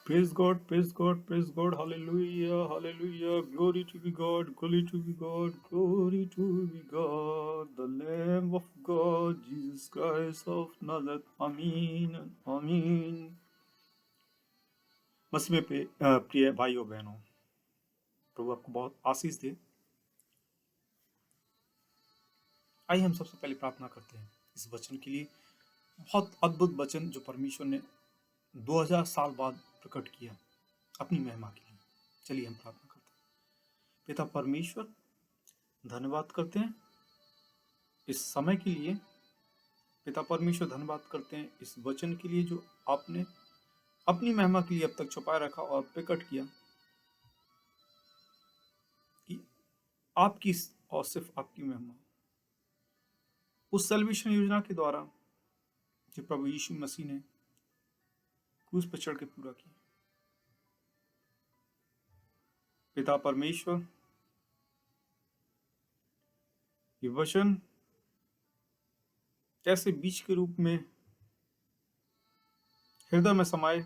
Praise God, praise God, praise God, hallelujah, hallelujah, glory to be God, glory to be God, glory to be God, the Lamb of God, Jesus Christ of Nazareth, आमीन, आमीन। मसीह में प्रिय भाइयों बहनों, प्रभु आपको बहुत आशीष दे। आइए हम सबसे पहले प्रार्थना करते हैं इस वचन के लिए, बहुत अद्भुत वचन जो परमेश्वर ने 2000 साल बाद प्रकट किया अपनी महिमा के लिए। चलिए हम प्रार्थना करते हैं। पिता परमेश्वर, धन्यवाद करते हैं इस समय के लिए। पिता परमेश्वर, धन्यवाद करते हैं इस वचन के लिए जो आपने अपनी महिमा के लिए अब तक छुपाए रखा और प्रकट किया कि आपकी और सिर्फ आपकी महिमा उस सल्वेशन योजना के द्वारा जो प्रभु यीशु मसीह ने क्रूस पर चढ़ के पूरा किया। पिता परमेश्वर, ये वचन कैसे बीज के रूप में हृदय में समाये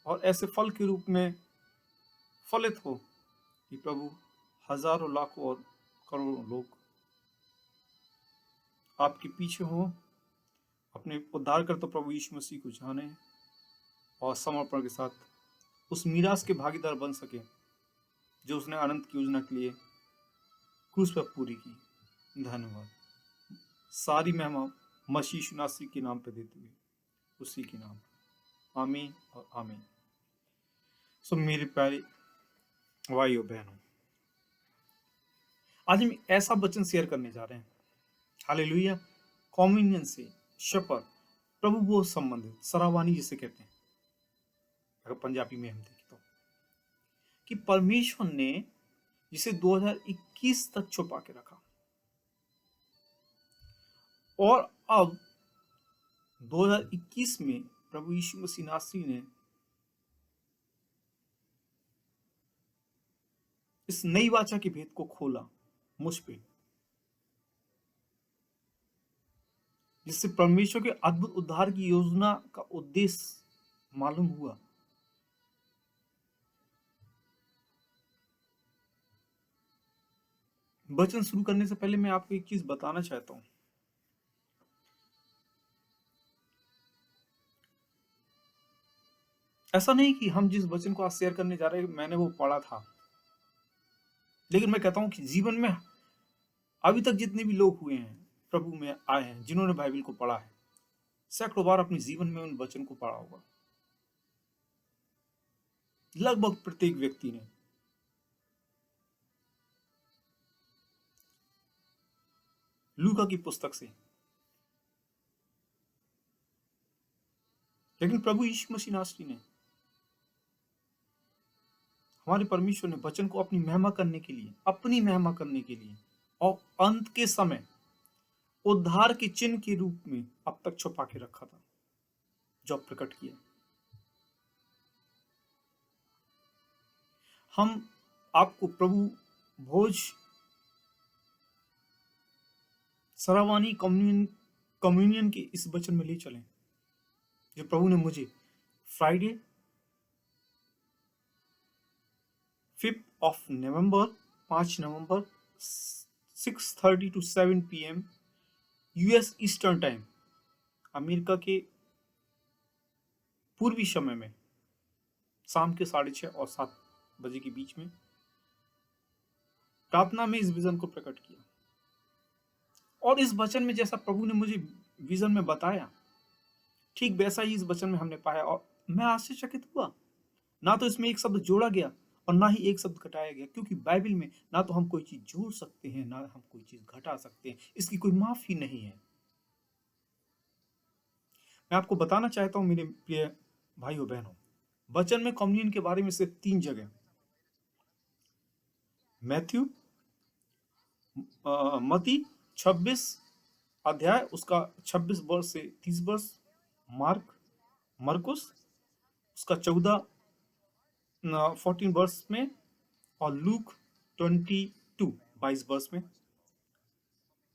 और ऐसे फल के रूप में फलित हो कि प्रभु हजारों लाखों और करोड़ों लोग आपके पीछे हो, अपने उद्धारकर्ता प्रभु यीशु मसीह को जाने और समर्पण के साथ उस मीरास के भागीदार बन सके जो उसने अनंत की योजना के लिए क्रूस पर पूरी की। धन्यवाद। सारी महिमा मसीह यीशु नासरी के नाम पे देते हुए उसी के नाम, आमीन और आमीन। सो मेरे प्यारे भाइयों बहनों, आज हम ऐसा वचन शेयर करने जा रहे हैं, हालेलुया, कम्युनियन से, शपथ, प्रभु वो संबंधित सरावानी जिसे कहते हैं अगर पंजाबी में हम देखें तो, कि परमेश्वर ने जिसे 2021 तक छुपा के रखा और अब 2021 में प्रभु यीशु मसीह नासरी ने इस नई वाचा के भेद को खोला मुझ पे, जिससे परमेश्वर के अद्भुत उद्धार की योजना का उद्देश्य मालूम हुआ। वचन शुरू करने से पहले मैं आपको एक चीज बताना चाहता हूं। ऐसा नहीं कि हम जिस वचन को आज शेयर करने जा रहे हैं मैंने वो पढ़ा था, लेकिन मैं कहता हूं कि जीवन में अभी तक जितने भी लोग हुए हैं, प्रभु में आए हैं, जिन्होंने बाइबल को पढ़ा है, सैकड़ों बार अपने जीवन में उन वचन को पढ़ा होगा। लगभग प्रत्येक व्यक्ति ने। लूका की पुस्तक से, लेकिन प्रभु यीशु मसीह नासरी ने, हमारे परमेश्वर ने वचन को अपनी महिमा करने के लिए, अपनी महिमा करने के लिए और अंत के समय उद्धार के चिन्ह के रूप में अब तक छुपा के रखा था, जो प्रकट किया। हम आपको प्रभु भोज सरावानी कम्युनियन के इस वचन में ले चलें जो प्रभु ने मुझे Friday 5 November 6:30 to 7 PM US eastern time, America के पूर्वी समय में शाम के 6:30 और 7 बजे के बीच में प्रार्थना में इस विजन को प्रकट किया। और इस वचन में जैसा प्रभु ने मुझे विजन में बताया, ठीक वैसा ही इस वचन में हमने पाया और मैं आश्चर्यचकित हुआ। ना तो इसमें एक शब्द जोड़ा गया और ना ही एक शब्द घटाया गया, क्योंकि बाइबल में ना तो हम कोई चीज जोड़ सकते हैं, ना हम कोई चीज घटा सकते हैं, इसकी कोई माफी नहीं है। मैं आपको बताना चाहता हूं मेरे प्रिय भाइयों बहनों, वचन में कम्युनियन के बारे में सिर्फ 3 जगह, मैथ्यू मती 26 अध्याय उसका 26 वर्ष से 30 वर्ष, मरकुस उसका 14 वर्ष में और लूक 22 वर्ष में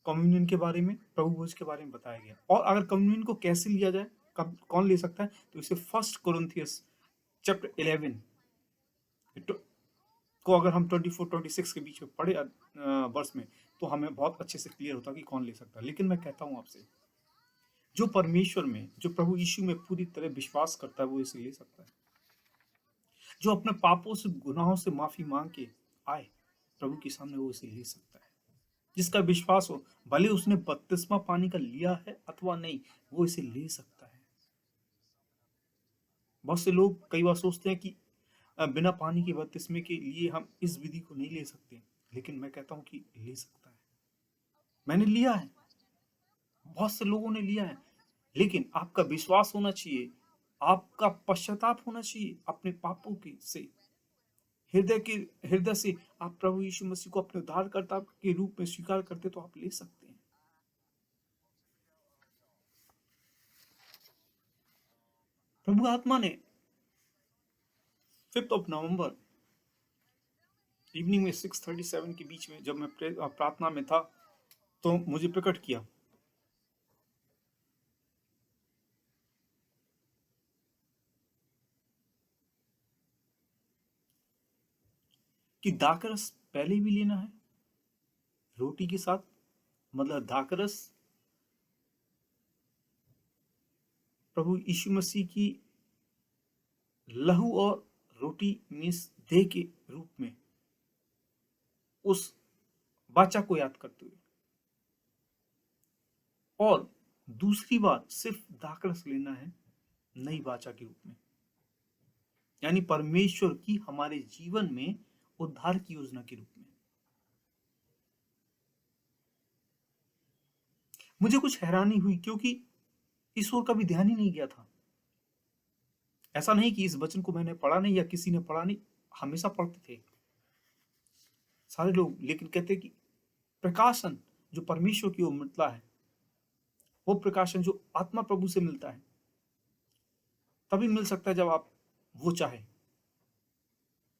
कम्युनियन के बारे में, प्रभु भोज के बारे में बताया गया। और अगर कम्युनियन को कैसे लिया जाए, कौन ले सकता है, तो इसे 1 कोरिन्थियस चैप्टर 11 को अगर हम 24-26 के बीच में पढ़े वर्ष में, तो हमें बहुत अच्छे से क्लियर होता कि कौन ले सकता है। लेकिन मैं कहता हूं आपसे, जो परमेश्वर में, जो प्रभु यीशु में पूरी तरह विश्वास करता है, वो इसे ले सकता है। जो अपने पापों से, गुनाहों से माफी मांग के आए प्रभु के सामने, वो इसे ले सकता है। जिसका विश्वास हो, भले उसने बपतिस्मा पानी का लिया है अथवा नहीं, वो इसे ले सकता है। बहुत से लोग कई बार सोचते हैं कि बिना पानी के बपतिस्मे के लिए हम इस विधि को नहीं ले सकते, लेकिन मैं कहता हूं कि ले सकता है। मैंने लिया है, बहुत से लोगों ने लिया है, लेकिन आपका विश्वास होना चाहिए, आपका पश्चाताप होना चाहिए अपने पापों के से, हृदय से आप प्रभु यीशु मसीह को अपने उद्धारकर्ता के रूप में स्वीकार करते, तो आप ले सकते हैं। प्रभु आत्मा ने 5 नवंबर इवनिंग में 6:37 के बीच में, जब मैं प्रार्थना में था, तो मुझे प्रकट किया कि दाखरस पहले भी लेना है रोटी के साथ। मतलब दाखरस प्रभु यीशु मसीह की लहू और रोटी मीन्स देह के रूप में उस वाचा को याद करते हुए, और दूसरी बात सिर्फ दाखरस लेना है नई वाचा के रूप में, यानी परमेश्वर की हमारे जीवन में उद्धार की योजना के रूप में। मुझे कुछ हैरानी हुई, क्योंकि इस ओर कभी ध्यान ही नहीं गया था। ऐसा नहीं कि इस वचन को मैंने पढ़ा नहीं या किसी ने पढ़ा नहीं, हमेशा पढ़ते थे सारे लोग, लेकिन कहते कि प्रकाशन जो परमेश्वर की ओर मिलता है, वो प्रकाशन जो आत्मा प्रभु से मिलता है, तभी मिल सकता है जब आप वो चाहे,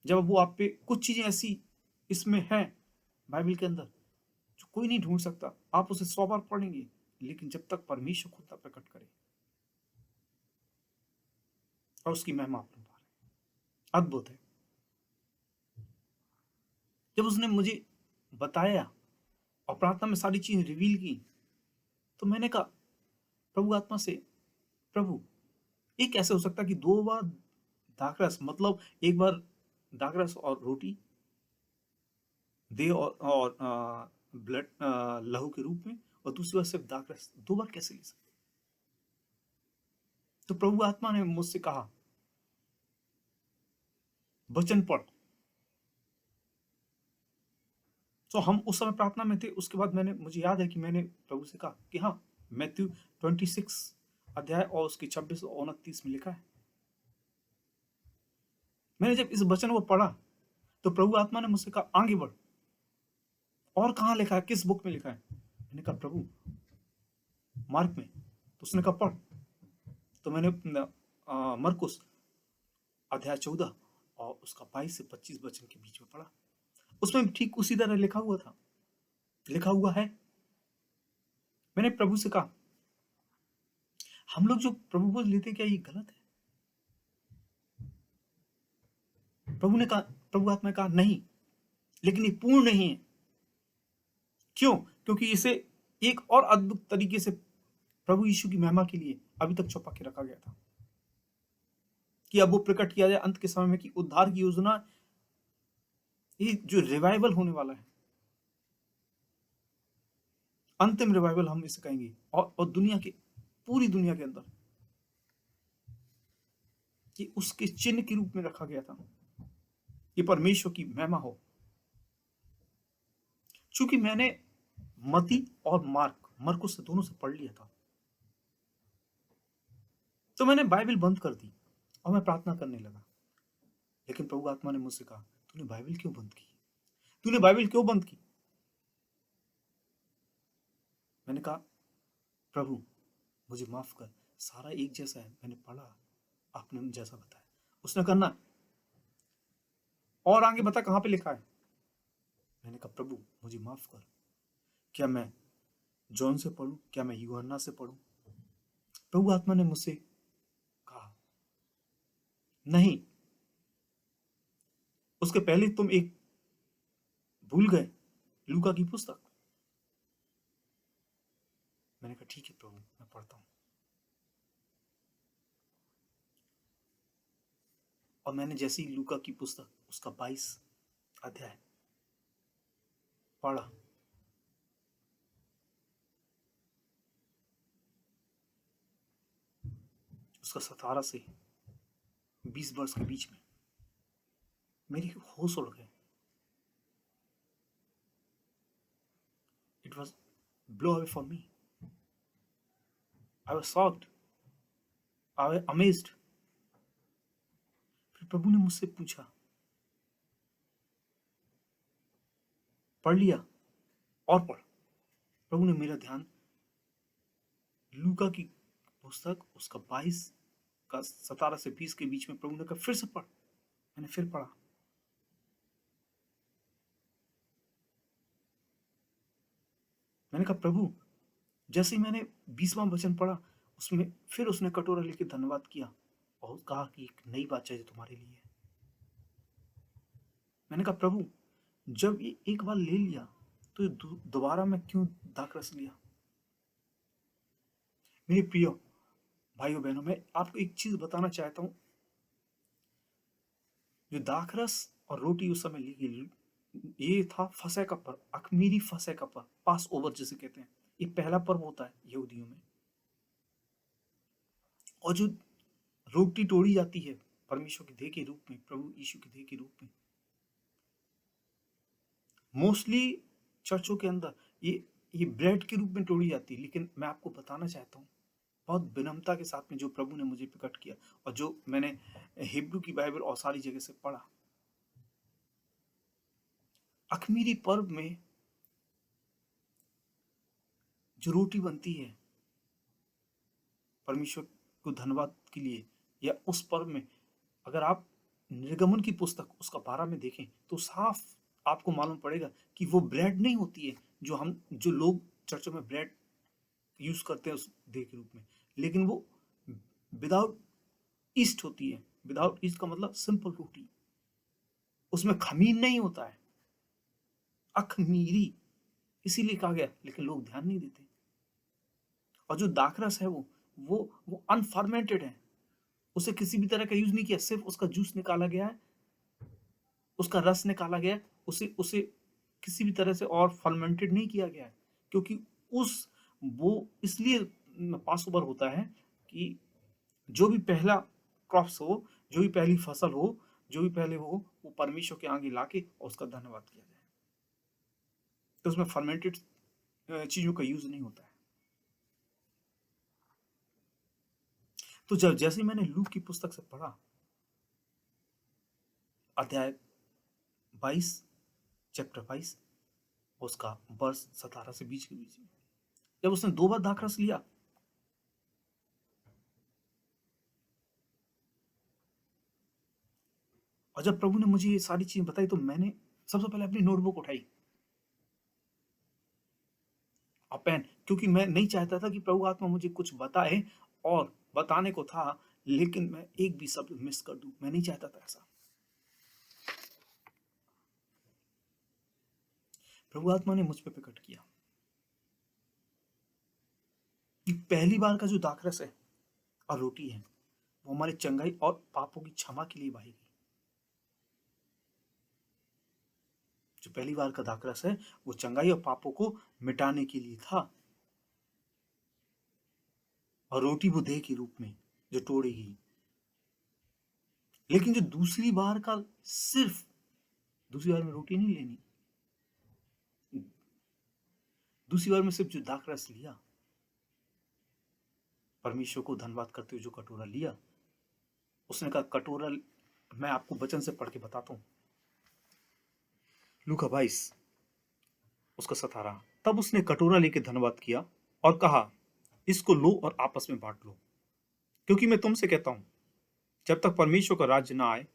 जब वो आप पे कुछ चीजें ऐसी इसमें हैं बाइबल के अंदर जो कोई नहीं ढूंढ सकता। आप उसे 100 बार पढ़ेंगे, लेकिन जब तक परमेश्वर खुद ना प्रकट करे और उसकी महिमा आप नहीं पा रहे। अद्भुत है। जब उसने मुझे बताया और प्रार्थना में सारी चीजें रिवील की, तो मैंने कहा प्रभु आत्मा से, प्रभु ये कैसे हो सकता है कि 2 बार दाखरस, मतलब एक बार दाखरस और रोटी दे और ब्लड लहू के रूप में, और दूसरी बार सिर्फ दाखरस, 2 बार कैसे ले सकते? तो प्रभु आत्मा ने मुझसे कहा वचन पढ़। तो हम उस समय प्रार्थना में थे। उसके बाद मुझे याद है कि मैंने प्रभु से कहा कि हाँ, मैथ्यू 26 अध्याय और उसके 26 और 29 में लिखा है। मैंने जब इस वचन को पढ़ा, तो प्रभु आत्मा ने मुझसे कहा आगे बढ़, और कहाँ लिखा है, किस बुक में लिखा है? मैंने कहा प्रभु मार्क में। तो उसने कहा पढ़। तो मैंने मरकुस अध्याय 14 और उसका 22 से 25 वचन के बीच में पढ़ा। उसमें ठीक उसी तरह लिखा हुआ था, लिखा हुआ है। मैंने प्रभु से कहा हम लोग जो प्रभु बोल लेते, क्या ये गलत है? प्रभु ने कहा, प्रभु आत्मा ने कहा नहीं, लेकिन ये पूर्ण नहीं है। क्यों? क्योंकि इसे एक और अद्भुत तरीके से प्रभु यीशु की महिमा के लिए अभी तक छुपा के रखा गया था, कि अब वो प्रकट किया जाए अंत के समय में, कि उद्धार की योजना, ये जो रिवाइवल होने वाला है, अंतिम रिवाइवल हम इसे कहेंगे, और दुनिया के, पूरी दुनिया के अंदर कि उसके चिन्ह के रूप में रखा गया था, ये परमेश्वर की महिमा हो। चूंकि मैंने मती और मरकुस से दोनों से पढ़ लिया था, तो मैंने बाइबल बंद कर दी और मैं प्रार्थना करने लगा। लेकिन प्रभु आत्मा ने मुझसे कहा तूने बाइबल क्यों बंद की? तूने बाइबल क्यों बंद की? मैंने कहा प्रभु मुझे माफ कर, सारा एक जैसा है, मैंने पढ़ा, आपने जैसा बताया। उसने कहा ना, और आगे बता कहां पे लिखा है? मैंने कहा प्रभु मुझे माफ कर, क्या मैं जॉन से पढ़ूं, क्या मैं यूहन्ना से पढ़ूं? प्रभु आत्मा ने मुझसे कहा नहीं, उसके पहले तुम एक भूल गए, लूका की पुस्तक। मैंने कहा ठीक है प्रभु, मैं पढ़ता हूं। और मैंने जैसे ही लूका की पुस्तक उसका 22 अध्याय पढ़ा, उसका 17 से 20 वर्ष के बीच में मेरे होश उड़ गए। It was blow away for me. I was shocked, I was amazed. फिर प्रभु ने मुझसे पूछा, पढ़ लिया? और पढ़। प्रभु ने मेरा ध्यान लूका की पुस्तक उसका 22 का 17 से 20 के बीच में, प्रभु ने कहा फिर से पढ़। मैंने फिर पढ़ा। मैंने कहा प्रभु, जैसे ही मैंने 20वां वचन पढ़ा, उसमें फिर उसने कटोरा लेके धन्यवाद किया और कहा कि एक नई बात चाहिए तुम्हारे लिए। मैंने कहा प्रभु, जब ये एक बार ले लिया तो दोबारा मैं क्यों दाखरस लिया? मेरे प्रिय भाइयों बहनों, मैं आपको एक चीज बताना चाहता हूं। जो दाखरस और रोटी उस समय ली गई, ये था फसह का पर्व, अखमीरी फसह का पर्व, पास ओवर जिसे कहते हैं। ये पहला पर्व होता है यहूदियों में। और जो रोटी तोड़ी जाती है परमेश्वर के देह के रूप में, प्रभु यीशु के देह के रूप में, मोस्टली चर्चों के अंदर ये ब्रेड के रूप में तोड़ी जाती है। लेकिन मैं आपको बताना चाहता हूँ बहुत विनम्रता के साथ में, जो प्रभु ने मुझे प्रकट किया और जो मैंने हिब्रू की बाइबल और सारी जगह से पढ़ा, अखमीरी पर्व में जो रोटी बनती है परमेश्वर को धन्यवाद के लिए, या उस पर्व में अगर आप निर्गमन की पुस्तक उसका 12 में देखें तो साफ आपको मालूम पड़ेगा कि वो ब्रेड नहीं होती है जो लोग चर्चों में ब्रेड यूज करते हैं उस देह के रूप में, लेकिन वो विदाउट ईस्ट होती है। विदाउट ईस्ट का मतलब सिंपल रोटी, उसमें खमीर नहीं होता है, अखमीरी इसीलिए कहा गया, लेकिन लोग ध्यान नहीं देते। और जो दाखरस है वो अनफर्मेंटेड है, उसे किसी भी तरह का यूज नहीं किया, सिर्फ उसका जूस निकाला गया है, उसका रस निकाला गया है, उसे उसे किसी भी तरह से और फर्मेंटेड नहीं किया गया है। क्योंकि वो इसलिए पास ओवर होता है कि जो भी पहला क्रॉप्स हो, जो भी पहली फसल हो, जो भी पहले हो, वो परमेश्वर के आगे लाके और उसका धन्यवाद किया जाए। तो उसमें फर्मेंटेड चीजों का यूज नहीं होता है। तो जब जैसे मैंने लूक की पुस्तक से पढ़ा, अध्याय 22, चैप्टर 22, उसका वर्ष 17 से 20 के बीच में, जब उसने 2 बार दाखरस लिया, और जब प्रभु ने मुझे ये सारी चीजें बताई, तो मैंने सबसे पहले अपनी नोटबुक उठाई और पेन, क्योंकि मैं नहीं चाहता था कि प्रभु आत्मा मुझे कुछ बताए, और बताने को था लेकिन मैं एक भी शब्द मिस कर दूं। मैं नहीं चाहता था ऐसा। प्रभु आत्मा ने मुझ पर प्रकट किया कि पहली बार का जो दाखरस है और रोटी है, वो हमारे चंगाई और पापों की क्षमा के लिए बहाई गई। जो पहली बार का दाखरस है वो चंगाई और पापों को मिटाने के लिए था, और रोटी वो देह के रूप में जो तोड़ेगी। लेकिन जो दूसरी बार का, सिर्फ दूसरी बार में रोटी नहीं लेनी, दूसरी बार में सिर्फ जो दाखरस लिया, परमेश्वर को धन्यवाद करते हुए जो कटोरा लिया, उसने कहा कटोरा, मैं आपको वचन से पढ़ के बताता हूं, लूका 22 उसका 17। तब उसने कटोरा लेके धन्यवाद किया और कहा, इसको लो और आपस में बांट लो, क्योंकि मैं तुमसे कहता हूं जब तक परमेश्वर का राज्य ना आए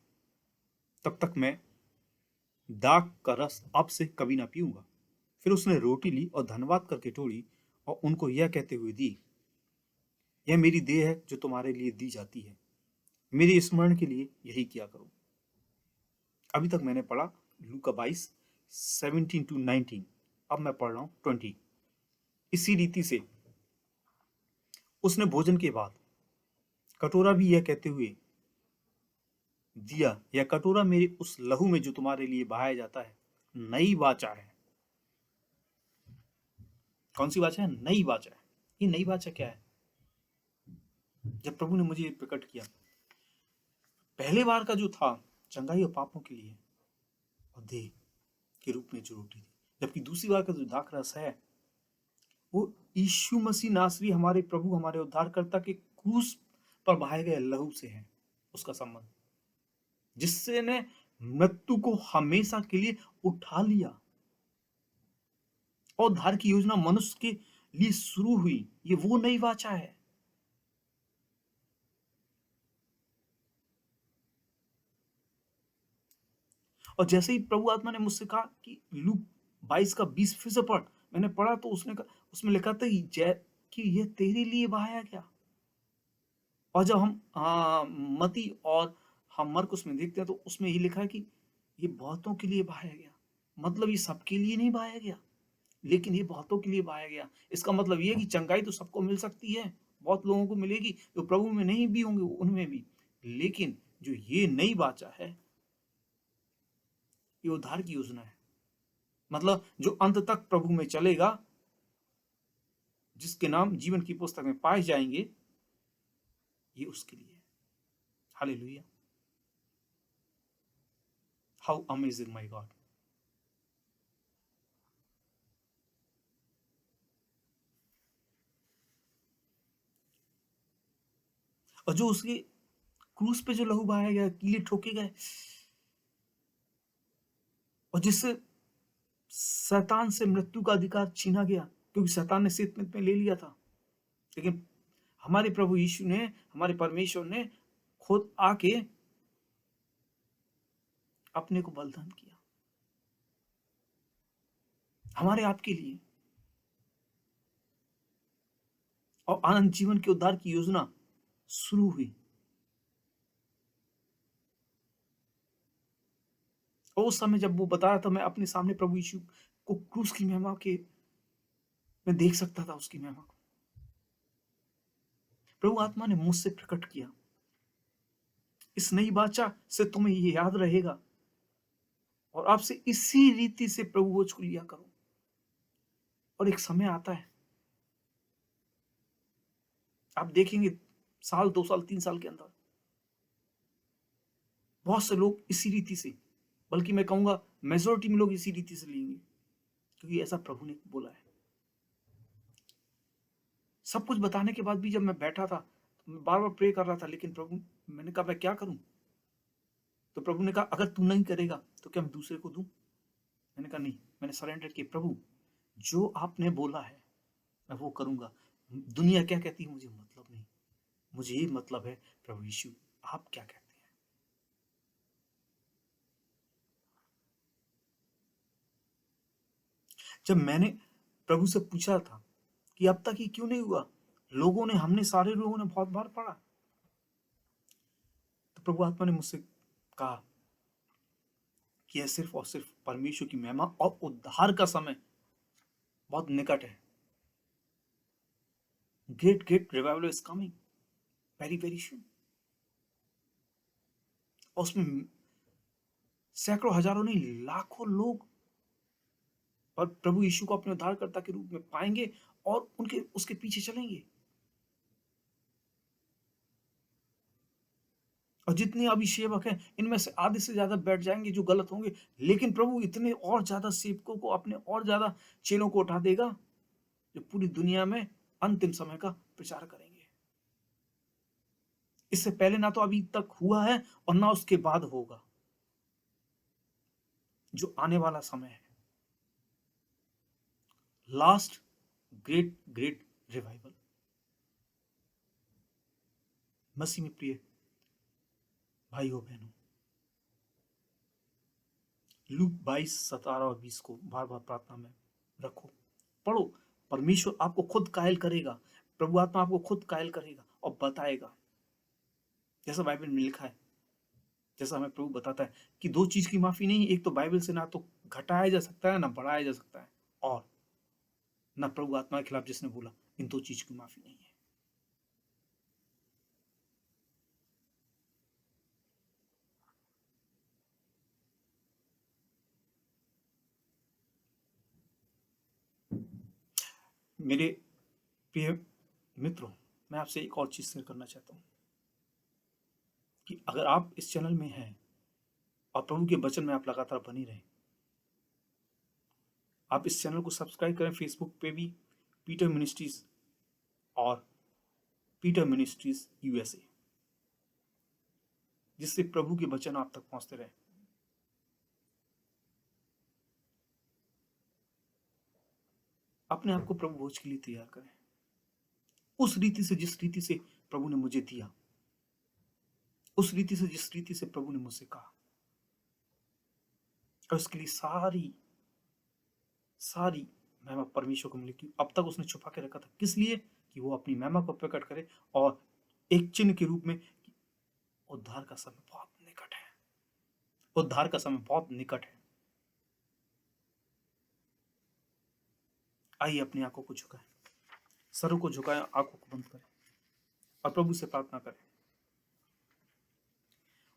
तब तक मैं दाख का रस अब से कभी ना पीऊंगा। फिर उसने रोटी ली और धन्यवाद करके तोड़ी और उनको यह कहते हुए दी, यह मेरी देह है जो तुम्हारे लिए दी जाती है, मेरे स्मरण के लिए यही किया करो। अभी तक मैंने पढ़ा लूका 22 17 to 19, अब मैं पढ़ रहा हूँ 20। इसी रीति से उसने भोजन के बाद कटोरा भी यह कहते हुए दिया, यह कटोरा मेरे उस लहू में जो तुम्हारे लिए बहाया जाता है नई वाचा है। कौन सी वाचा है? नई वाचा है। ये नई वाचा क्या है? जब प्रभु ने मुझे प्रकट किया, पहले बार का जो था चंगाई और पापों के लिए और देह के रूप में जो रोटी थी, जबकि दूसरी बार का जो दाखरस है वो यीशु मसीह नासरी हमारे प्रभु हमारे उद्धारकर्ता के क्रूस पर बहाए गए लहू से है उसका संबंध, जिससे ने मृत्यु को हमेशा के लिए उठा लिया और उद्धार की योजना मनुष्य के लिए शुरू हुई। ये वो नई वाचा है। और जैसे ही प्रभु आत्मा ने मुझसे कहा कि लूक 22 का 20 फिर से पढ़, मैंने पढ़ा तो उसमें लिखा था कि यह तेरे लिए बहाया गया। और जब हम मती और हम मरकुस में देखते हैं तो उसमें ये लिखा है कि ये बहुतों के लिए बहाया गया। मतलब ये सबके लिए नहीं बहाया गया, लेकिन ये बहुतों के लिए बहाया गया। इसका मतलब ये है कि चंगाई तो सबको मिल सकती है, बहुत लोगों को मिलेगी जो प्रभु में नहीं भी होंगे उनमें भी, लेकिन जो ये नई वाचा है ये उद्धार की योजना है। मतलब जो अंत तक प्रभु में चलेगा, जिसके नाम जीवन की पुस्तक में पाए जाएंगे, ये उसके लिए है। Hallelujah, how amazing my God. और जो उसके क्रूस पे जो लहू बहाया गया, कीले ठोके गए, और जिससे शैतान से मृत्यु का अधिकार छीना गया, क्योंकि शैतान ने सित में ले लिया था, लेकिन हमारे प्रभु यीशु ने, हमारे परमेश्वर ने खुद आके अपने को बलिदान किया हमारे आपके लिए, और आनंद जीवन के उद्धार की योजना शुरू हुई। और उस समय जब वो बता रहा था, मैं अपने सामने प्रभु यीशु को क्रूस की महिमा के मैं देख सकता था उसकी महिमा को। प्रभु आत्मा ने मुझसे प्रकट किया, इस नई वाचा से तुम्हें ये याद रहेगा और आपसे इसी रीति से प्रभु भोज को लिया करो। और एक समय आता है, आप देखेंगे 1 साल 2 साल 3 साल के अंदर बहुत से लोग इसी रीति से, बल्कि मैं कहूंगा मेजोरिटी में लोग इसी रीति से लेंगे, क्योंकि ऐसा प्रभु ने बोला है। सब कुछ बताने के बाद भी जब मैं बैठा था तो मैं बार बार प्रे कर रहा था, लेकिन प्रभु, मैंने कहा मैं क्या करूं? तो प्रभु ने कहा अगर तू नहीं करेगा तो क्या मैं दूसरे को दूं? मैंने कहा नहीं, मैंने सरेंडर किया, प्रभु जो आपने बोला है मैं वो करूंगा। दुनिया क्या कहती है मुझे मतलब नहीं, मुझे ये मतलब है प्रभु यीशु आप क्या कहते हैं। जब मैंने प्रभु से पूछा था कि अब तक ये क्यों नहीं हुआ, हमने सारे लोगों ने बहुत बार पढ़ा, तो प्रभु आत्मा ने मुझसे कहा कि यह सिर्फ और सिर्फ परमेश्वर की महिमा और उद्धार का समय बहुत निकट है। Great great revival is coming very very soon. और उसमें सैकड़ों हजारों नहीं लाखों लोग और प्रभु यीशु को अपने उद्धारकर्ता के रूप में पाएंगे और उनके उसके पीछे चलेंगे। और जितने अभी सेवक हैं इनमें से आधे से ज्यादा बैठ जाएंगे जो गलत होंगे, लेकिन प्रभु इतने और ज्यादा सेवकों को, अपने और ज्यादा चेलों को उठा देगा जो पूरी दुनिया में अंतिम समय का प्रचार करेंगे। इससे पहले ना तो अभी तक हुआ है और ना उसके बाद होगा। जो आने वाला समय है, लास्ट ग्रेट ग्रेट रिवाइवल। मसीह में प्रिय भाइयों बहनों, लूक 22 17 और 20 को बार बार प्रार्थना में रखो, पढ़ो। परमेश्वर आपको खुद कायल करेगा, प्रभु आत्मा आपको खुद कायल करेगा और बताएगा, जैसा बाइबल में लिखा है जैसा हमें प्रभु बताता है कि दो चीज की माफी नहीं, एक तो बाइबल से ना तो घटाया जा सकता है ना बढ़ाया जा सकता है, और ना प्रभु आत्मा के खिलाफ जिसने बोला, इन दो चीज की माफी नहीं है। मेरे प्रिय मित्रों, मैं आपसे एक और चीज शेयर करना चाहता हूँ कि अगर आप इस चैनल में हैं और प्रभु के वचन में आप लगातार बनी रहें, आप इस चैनल को सब्सक्राइब करें। फेसबुक पे भी पीटर मिनिस्ट्रीज और पीटर मिनिस्ट्रीज यूएसए, जिससे प्रभु के वचन आप तक पहुंचते रहे। अपने आप को प्रभु भोज के लिए तैयार करें, उस रीति से जिस रीति से प्रभु ने मुझे दिया, उस रीति से जिस रीति से प्रभु ने मुझसे कहा, और उसके लिए सारी सारी महिमा परमेश्वर को मिली। कि अब तक उसने छुपा के रखा था, किस लिए? कि वो अपनी महिमा को प्रकट करे, और एक चिन्ह के रूप में कि उद्धार का समय बहुत निकट है, उद्धार का समय बहुत निकट है। आइए अपनी आंखों को झुकाएं, सरों को झुकाएं, आंखों को बंद करें और प्रभु से प्रार्थना करें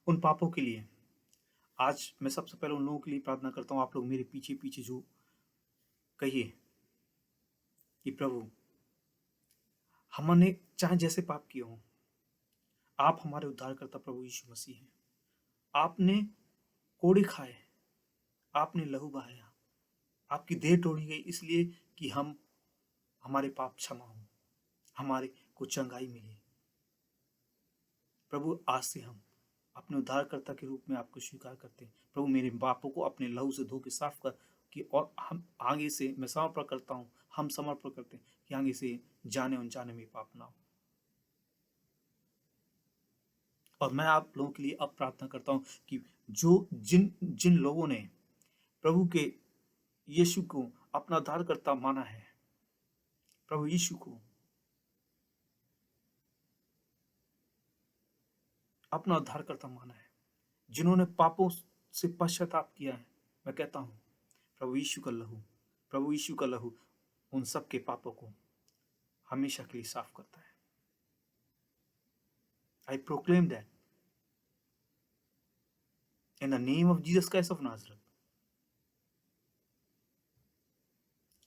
उन पापों के लिए। आज मैं सबसे पहले उन लोगों के लिए प्रार्थना करता हूं, आप लोग मेरे पीछे पीछे जो कहिए कि प्रभु, हमने चाहे जैसे पाप किए हों, आप हमारे उद्धारकर्ता प्रभु यीशु मसीह हैं। आपने कोड़े खाए, आपने लहू बहाया, आपकी देह तोड़ी गई इसलिए कि हम हमारे पाप क्षमा हो, हमारे को चंगाई मिले। प्रभु, आज से हम अपने उद्धारकर्ता के रूप में आपको स्वीकार करते हैं। प्रभु, मेरे पापों को अपने लहू से धो के साफ कर कि, और हम आगे से, मैं समर्पण करता हूँ, हम समर्पण करते हैं कि आगे से जाने अनजाने में पाप ना हो। और मैं आप लोगों के लिए अब प्रार्थना करता हूँ कि जो जिन जिन लोगों ने प्रभु के यीशु को अपना उद्धारकर्ता माना है, प्रभु यीशु को अपना उद्धारकर्ता माना है, जिन्होंने पापों से पश्चाताप किया है, मैं कहता हूँ प्रभु यीशु का लहू, प्रभु यीशु का लहू उन सब के पापों को हमेशा के लिए साफ करता है। I proclaim that in the name of Jesus Christ of Nazareth.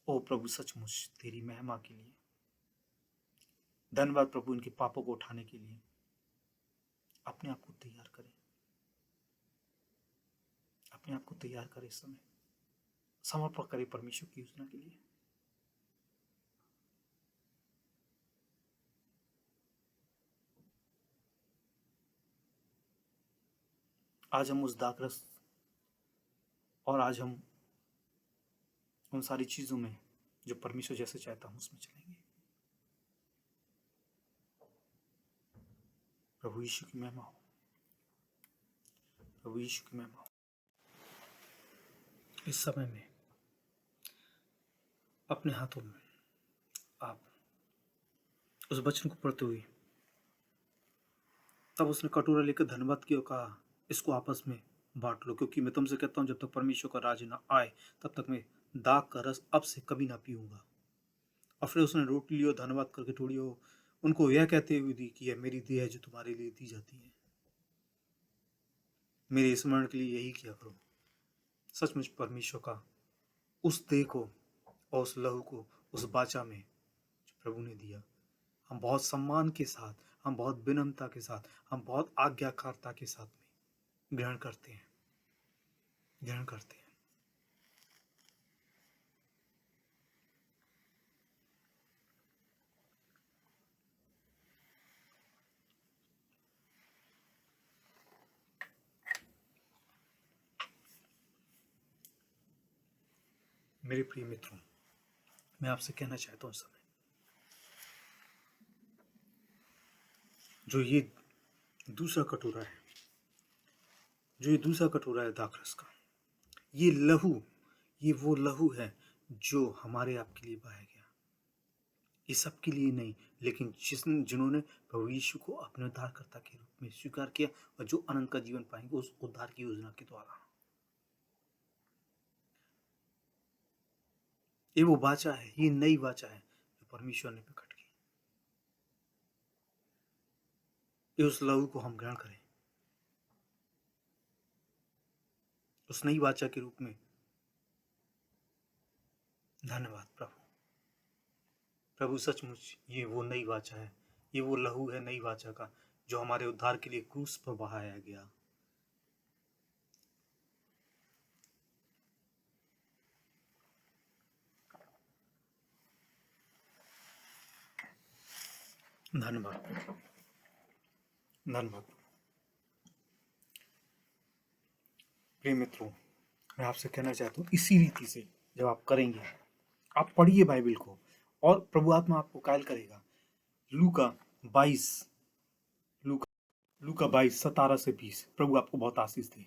ओ प्रभु, सचमुच तेरी महिमा के लिए धन्यवाद प्रभु। इनके पापों को उठाने के लिए अपने आप को तैयार करें, अपने आप को तैयार करें, इस समय समर्पण करें परमेश्वर की योजना के लिए। आज हम उस दागग्रस्त और आज हम उन सारी चीजों में जो परमेश्वर जैसे चाहता हूं उसमें चलेंगे। प्रभु यीशु की महिमा हो, प्रभु यीशु की महिमा हो। इस समय में अपने हाथों में आप उस वचन को पढ़ते हुए, तब उसने कटोरा लेकर धन्यवाद किया और कहा, इसको आपस में बांट लो, क्योंकि मैं तुमसे कहता हूं जब तक परमेश्वर का राज्य ना आए तब तक मैं दाग का रस अब से कभी ना पीऊंगा। और फिर उसने रोटी ली और धन्यवाद करके तोड़ी और उनको यह कहते हुए दी कि यह मेरी देह है जो तुम्हारे लिए दी जाती है, मेरे स्मरण के लिए यही किया करो। सचमुच परमेश्वर का उस देह को और उस लहू को उस वाचा में जो प्रभु ने दिया, हम बहुत सम्मान के साथ, हम बहुत विनम्रता के साथ, हम बहुत आज्ञाकारिता के साथ में ग्रहण करते हैं, ग्रहण करते हैं। मेरे प्रिय मित्रों, मैं आपसे कहना चाहता हूं इस समय, जो ये दूसरा कटोरा है, जो ये दूसरा कटोरा है दाखरस का, ये लहू, ये वो लहू है जो हमारे आपके लिए बहाया गया। ये सबके लिए नहीं, लेकिन जिन्होंने प्रभु यीशु को अपने उद्धारकर्ता के रूप में स्वीकार किया और जो अनंत का जीवन पाएंगे उस उद्धार की योजना के द्वारा। ये वो वाचा है, ये नई वाचा है जो परमेश्वर ने प्रकट की। ये उस लहू को हम ग्रहण करें, उस नई वाचा के रूप में। धन्यवाद प्रभु। प्रभु सचमुच ये वो नई वाचा है, ये वो लहू है नई वाचा का जो हमारे उद्धार के लिए क्रूस पर बहाया गया। धन्यवाद, धन्यवाद। प्रिय मित्रों, मैं आपसे कहना चाहता हूँ इसी रीति से जब आप करेंगे, आप पढ़िए बाइबल को और प्रभु आत्मा आपको कायल करेगा। लूका 22 17 से 20। प्रभु आपको बहुत आशीष दे।